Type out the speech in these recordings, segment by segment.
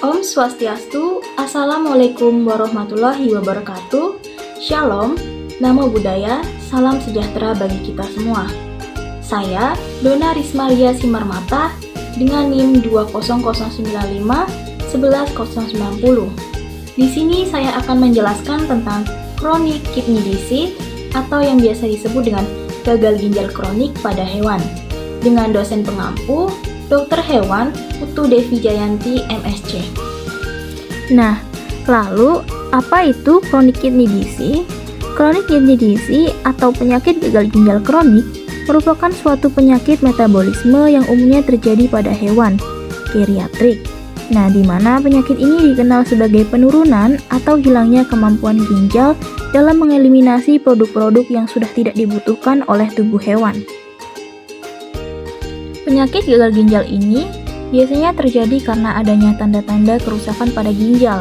Om Swastiastu, Assalamualaikum warahmatullahi wabarakatuh. Shalom, Namo Buddhaya, salam sejahtera bagi kita semua. Saya Dona Rismalia Simarmata dengan NIM 20095 11090. Di sini saya akan menjelaskan tentang chronic kidney disease atau yang biasa disebut dengan gagal ginjal kronik pada hewan dengan dosen pengampu Dr. Hewan Putu Devi Jayanti MSc. Nah, lalu apa itu chronic kidney disease? Chronic kidney disease atau penyakit gagal ginjal kronik merupakan suatu penyakit metabolisme yang umumnya terjadi pada hewan geriatrik. Nah, di mana penyakit ini dikenal sebagai penurunan atau hilangnya kemampuan ginjal dalam mengeliminasi produk-produk yang sudah tidak dibutuhkan oleh tubuh hewan. Penyakit gagal ginjal ini biasanya terjadi karena adanya tanda-tanda kerusakan pada ginjal,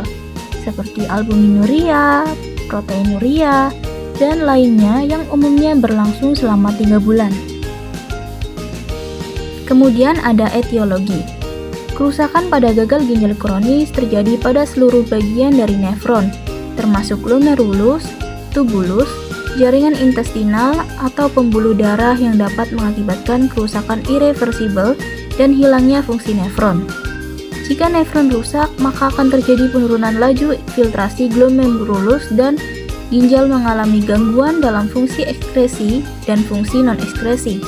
seperti albuminuria, proteinuria, dan lainnya yang umumnya berlangsung selama 3 bulan. Kemudian ada etiologi. Kerusakan pada gagal ginjal kronis terjadi pada seluruh bagian dari nefron, termasuk glomerulus, tubulus, jaringan intestinal, atau pembuluh darah yang dapat mengakibatkan kerusakan irreversibel dan hilangnya fungsi nefron. Jika nefron rusak, maka akan terjadi penurunan laju filtrasi glomerulus dan ginjal mengalami gangguan dalam fungsi ekskresi dan fungsi non-ekskresi.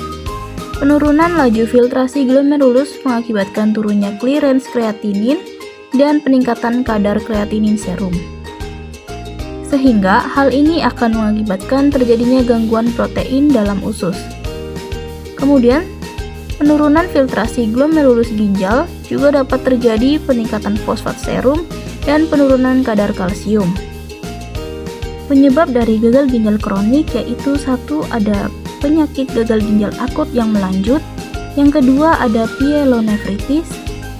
Penurunan laju filtrasi glomerulus mengakibatkan turunnya clearance kreatinin dan peningkatan kadar kreatinin serum. Sehingga hal ini akan mengakibatkan terjadinya gangguan protein dalam usus. Kemudian, penurunan filtrasi glomerulus ginjal juga dapat terjadi peningkatan fosfat serum dan penurunan kadar kalsium. Penyebab dari gagal ginjal kronik yaitu satu ada penyakit gagal ginjal akut yang melanjut, yang kedua ada pyelonefritis,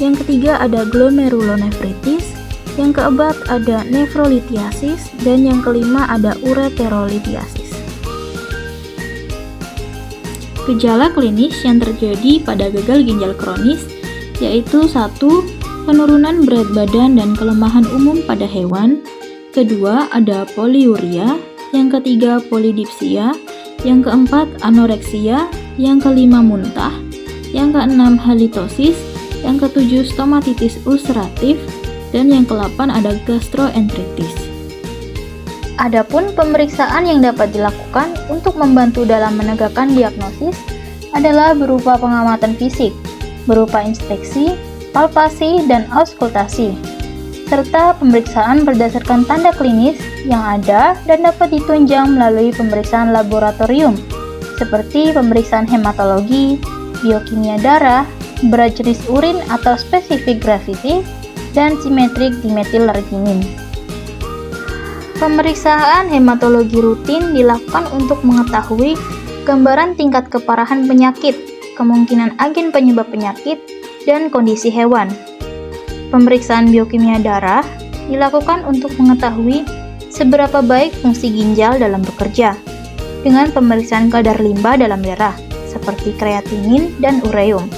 yang ketiga ada glomerulonefritis, yang keempat ada nefrolitiasis, dan yang kelima ada ureterolitiasis. Gejala klinis yang terjadi pada gagal ginjal kronis yaitu 1. Penurunan berat badan dan kelemahan umum pada hewan. Kedua, ada poliuria. Yang ketiga, polidipsia. Yang keempat, anoreksia. Yang kelima, muntah. Yang keenam, halitosis. Yang ketujuh, stomatitis ulceratif. Dan yang ke-8 ada gastroenteritis. Adapun pemeriksaan yang dapat dilakukan untuk membantu dalam menegakkan diagnosis adalah berupa pengamatan fisik, berupa inspeksi, palpasi, dan auskultasi, serta pemeriksaan berdasarkan tanda klinis yang ada dan dapat ditunjang melalui pemeriksaan laboratorium, seperti pemeriksaan hematologi, biokimia darah, berat jenis urin atau specific gravity, dan simetrik dimetil-arginin. Pemeriksaan hematologi rutin dilakukan untuk mengetahui gambaran tingkat keparahan penyakit, kemungkinan agen penyebab penyakit, dan kondisi hewan. Pemeriksaan biokimia darah dilakukan untuk mengetahui seberapa baik fungsi ginjal dalam bekerja, dengan pemeriksaan kadar limbah dalam darah, seperti kreatinin dan ureum.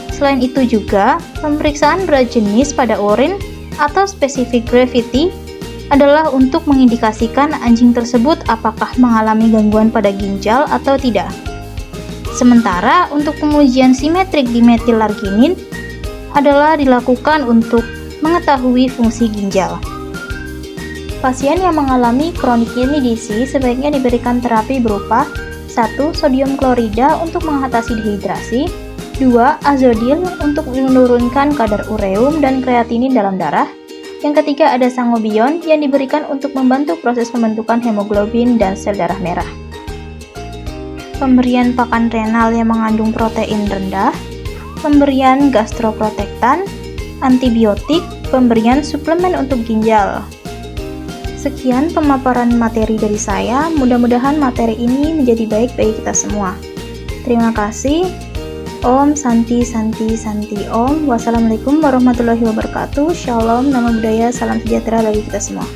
Selain itu juga, pemeriksaan berat jenis pada urin atau specific gravity adalah untuk mengindikasikan anjing tersebut apakah mengalami gangguan pada ginjal atau tidak. Sementara untuk pengujian simetrik dimetil-arginin adalah dilakukan untuk mengetahui fungsi ginjal. Pasien yang mengalami chronic kidney disease sebaiknya diberikan terapi berupa 1. Sodium klorida untuk mengatasi dehidrasi, 2. Azodil untuk menurunkan kadar ureum dan kreatinin dalam darah. Yang ketiga ada sangobion yang diberikan untuk membantu proses pembentukan hemoglobin dan sel darah merah. Pemberian pakan renal yang mengandung protein rendah, pemberian gastroprotektan, antibiotik, pemberian suplemen untuk ginjal. Sekian pemaparan materi dari saya, mudah-mudahan materi ini menjadi baik bagi kita semua. Terima kasih. Om Santi Santi Santi Om. Wassalamualaikum warahmatullahi wabarakatuh. Shalom, Namo Buddhaya, salam sejahtera bagi kita semua.